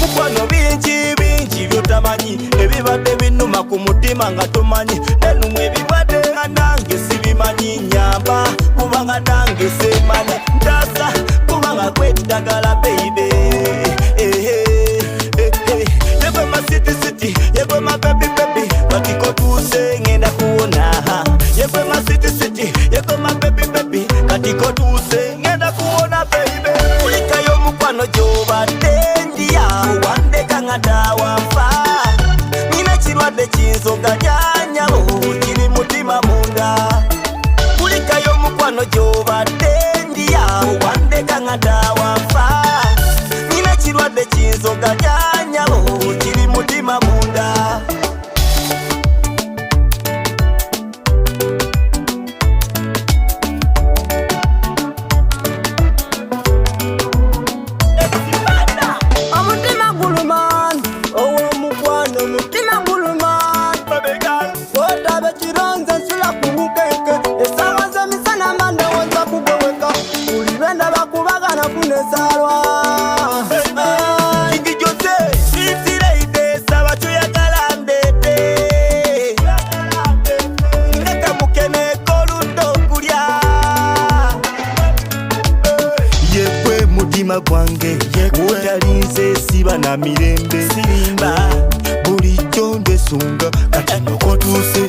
Mukwano bingi bingi byotamanyi ebibadde binnuma ku mutima nga tomanyi nenumwe ebibadde nga nange sibimanyi nyamba kubanga nange semanyi ntasa kubanga kwetagala baby yegwe ma city city yegwe ma baby baby katiko tuse ngenda kuona yegwe ma city city yegwe ma baby baby katiko tuse ngenda kuona baby ulikayo mukwano gyobadde dawafa nina kirwadde kinzoganya kiri mutima munda kulikayo mukwano gyobadde ndiya wandeka nga dawafa nina kirwadde kinzoganya kiri mutima munda gwange wotalinze siba na mirembe sirimba bulijjo ndesunga kati nkotuse